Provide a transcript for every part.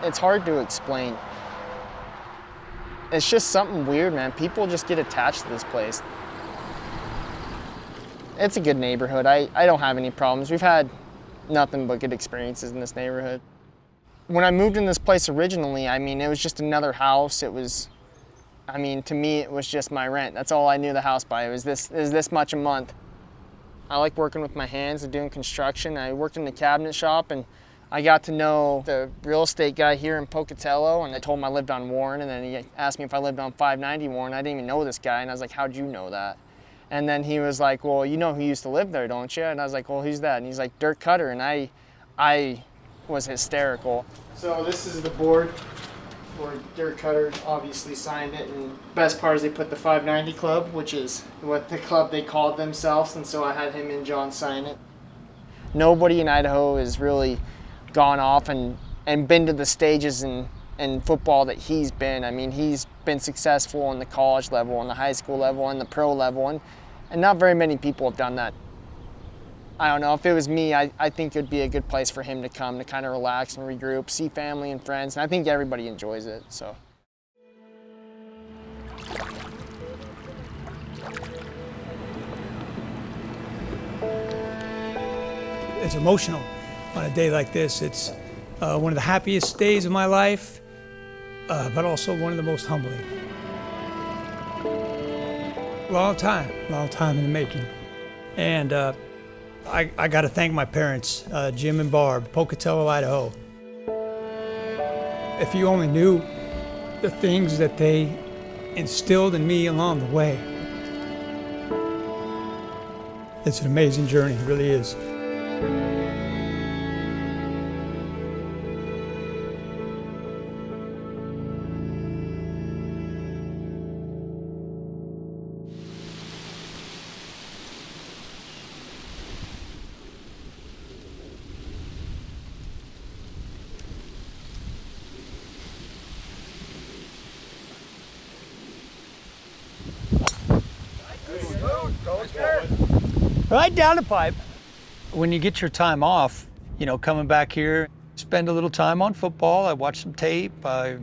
It's hard to explain. It's just something weird, man. People just get attached to this place. It's a good neighborhood. I don't have any problems. We've had nothing but good experiences in this neighborhood. When I moved in this place originally, I mean, it was just another house. It was, I mean, to me, it was just my rent. That's all I knew the house by. It was this much a month. I like working with my hands and doing construction. I worked in the cabinet shop, and I got to know the real estate guy here in Pocatello, and I told him I lived on Warren, and then he asked me if I lived on 590 Warren. I didn't even know this guy, and I was like, how'd you know that? And then he was like, well, you know who used to live there, don't you? And I was like, well, who's that? And he's like, Dirk Koetter, and I was hysterical. So this is the board where Dirk Koetter obviously signed it, and best part is they put the 590 Club, which is what the club they called themselves, and so I had him and John sign it. Nobody in Idaho has really gone off and been to the stages in football that he's been. I mean, he's been successful on the college level, on the high school level, and the pro level, and not very many people have done that. I don't know, if it was me, I think it'd be a good place for him to come to kind of relax and regroup, see family and friends, and I think everybody enjoys it, so. It's emotional on a day like this. It's one of the happiest days of my life, but also one of the most humbling. Long time in the making. And I got to thank my parents, Jim and Barb, Pocatello, Idaho. If you only knew the things that they instilled in me along the way. It's an amazing journey, it really is. Right down the pipe. When you get your time off, you know, coming back here, spend a little time on football. I watch some tape. I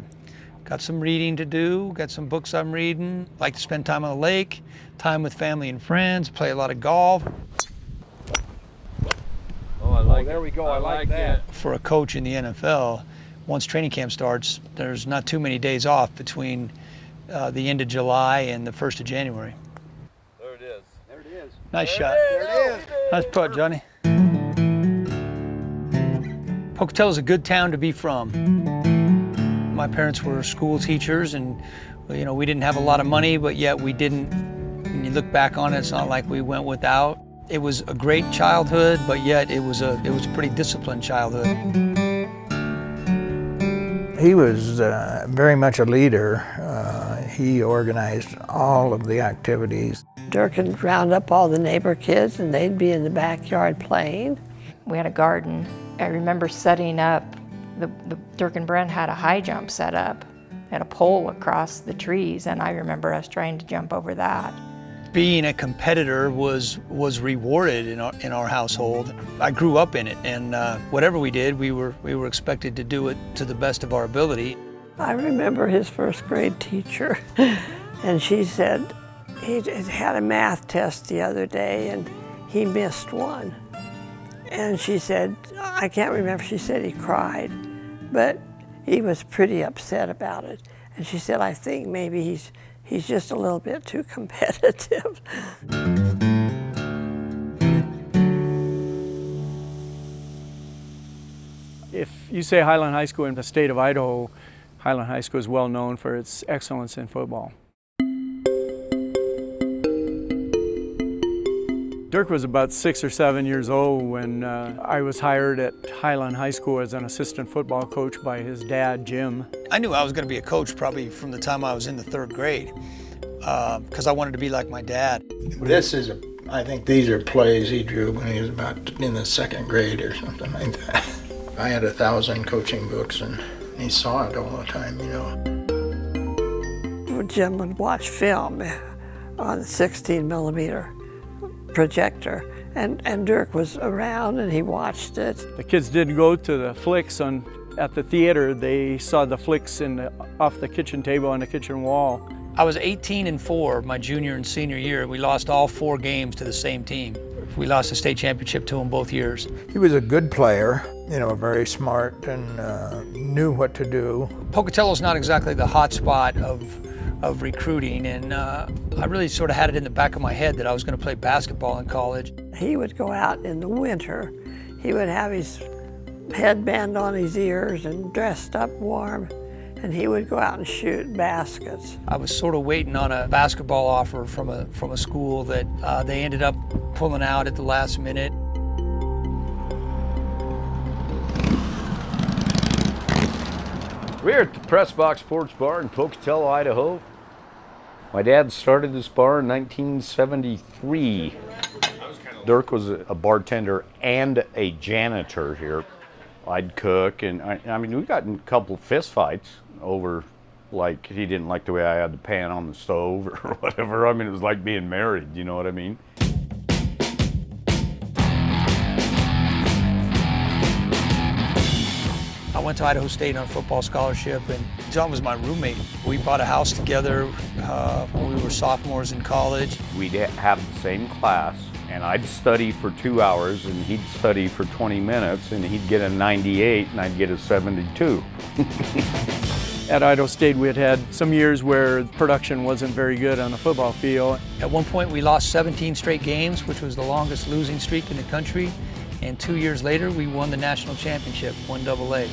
got some reading to do, got some books I'm reading. Like to spend time on the lake, time with family and friends, play a lot of golf. Oh, I like there we go. I like that. For a coach in the NFL, once training camp starts, there's not too many days off between the end of July and the 1st of January. There it is. There it is. Nice shot. There it is. Nice putt, Johnny. Pocatello's a good town to be from. My parents were school teachers, and you know, we didn't have a lot of money, but yet we didn't. When you look back on it, it's not like we went without. It was a great childhood, but yet it was a pretty disciplined childhood. He was very much a leader. He organized all of the activities. Dirk would round up all the neighbor kids and they'd be in the backyard playing. We had a garden. I remember setting up, Dirk and Brent had a high jump set up, had a pole across the trees, and I remember us trying to jump over that. Being a competitor was rewarded in our household. I grew up in it, and whatever we did, we were expected to do it to the best of our ability. I remember his first grade teacher, and she said he had a math test the other day and he missed one. And she said, I can't remember, she said he cried, but he was pretty upset about it. And she said, I think maybe he's just a little bit too competitive. If you say Highland High School in the state of Idaho, Highland High School is well known for its excellence in football. Dirk was about 6 or 7 years old when I was hired at Highland High School as an assistant football coach by his dad, Jim. I knew I was going to be a coach probably from the time I was in the 3rd grade because I wanted to be like my dad. I think these are plays he drew when he was about in the 2nd grade or something like that. I had 1,000 coaching books and he saw it all the time, you know. Jim would watch film on a 16mm projector, and Dirk was around and he watched it. The kids didn't go to the flicks on At the theater, they saw the flicks off the kitchen table on the kitchen wall. I was 18-4 my junior and senior year. We lost all 4 games to the same team. We lost the state championship to them both years. He was a good player, very smart and knew what to do. Pocatello's not exactly the hot spot of recruiting, and I really sort of had it in the back of my head that I was going to play basketball in college. He would go out in the winter. He would have his headband on his ears and dressed up warm, and he would go out and shoot baskets. I was sort of waiting on a basketball offer from a school that they ended up pulling out at the last minute. We're at the Press Box Sports Bar in Pocatello, Idaho. My dad started this bar in 1973. Dirk was a bartender and a janitor here. I'd cook, and I mean, we got in a couple of fist fights over, like, he didn't like the way I had the pan on the stove or whatever. I mean, it was like being married, you know what I mean? I went to Idaho State on a football scholarship, and John was my roommate. We bought a house together when we were sophomores in college. We'd have the same class, and I'd study for 2 hours, and he'd study for 20 minutes, and he'd get a 98, and I'd get a 72. At Idaho State, we had some years where production wasn't very good on the football field. At one point, we lost 17 straight games, which was the longest losing streak in the country. And 2 years later, we won the national championship, 1AA.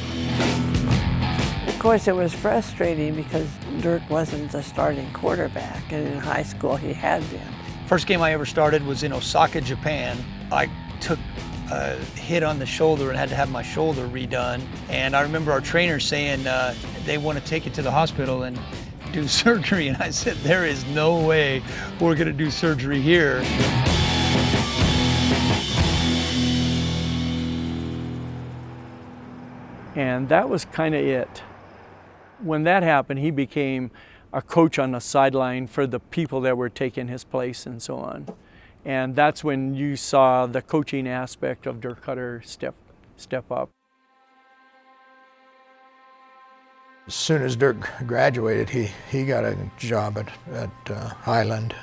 Of course, it was frustrating because Dirk wasn't the starting quarterback, and in high school he had been. First game I ever started was in Osaka, Japan. I took a hit on the shoulder and had to have my shoulder redone. And I remember our trainer saying they want to take you to the hospital and do surgery. And I said, there is no way we're going to do surgery here. And that was kind of it. When that happened, he became a coach on the sideline for the people that were taking his place and so on. And that's when you saw the coaching aspect of Dirk Koetter step up. As soon as Dirk graduated, he got a job at Highland.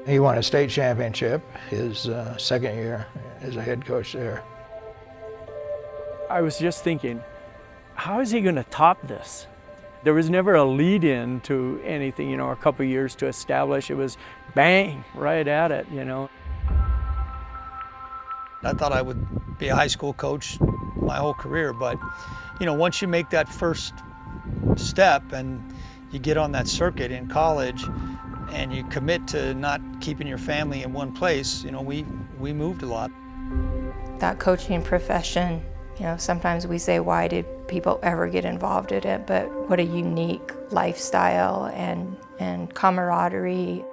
He won a state championship his second year as a head coach there. I was just thinking, how is he going to top this? There was never a lead-in to anything, a couple of years to establish. It was bang, right at it, I thought I would be a high school coach my whole career, but once you make that first step and you get on that circuit in college and you commit to not keeping your family in one place, we moved a lot. That coaching profession, sometimes we say, why did people ever get involved in it? But what a unique lifestyle and camaraderie.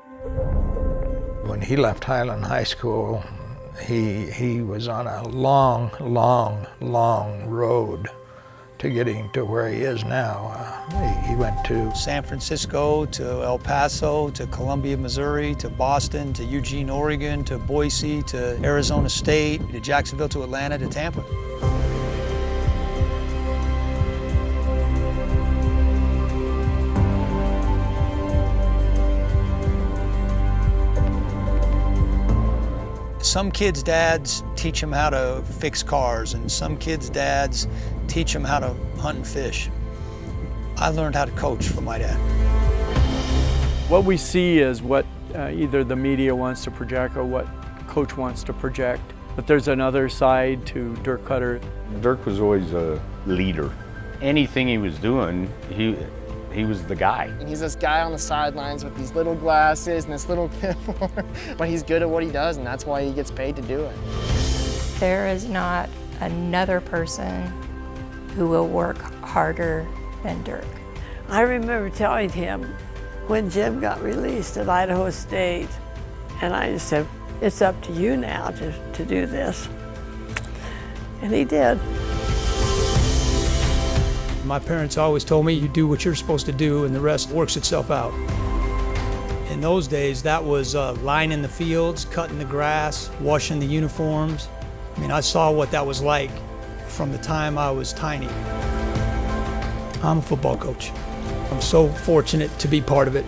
When he left Highland High School, he was on a long, long, long road to getting to where he is now. He went to San Francisco, to El Paso, to Columbia, Missouri, to Boston, to Eugene, Oregon, to Boise, to Arizona State, to Jacksonville, to Atlanta, to Tampa. Some kids' dads teach them how to fix cars, and some kids' dads teach them how to hunt and fish. I learned how to coach from my dad. What we see is what either the media wants to project or what coach wants to project. But there's another side to Dirk Koetter. Dirk was always a leader. Anything he was doing, he was the guy. And he's this guy on the sidelines with these little glasses and this little clipboard, but he's good at what he does, and that's why he gets paid to do it. There is not another person who will work harder than Dirk. I remember telling him when Jim got released at Idaho State, and I just said, it's up to you now to do this. And he did. My parents always told me, you do what you're supposed to do and the rest works itself out. In those days, that was lining the fields, cutting the grass, washing the uniforms. I mean, I saw what that was like from the time I was tiny. I'm a football coach. I'm so fortunate to be part of it.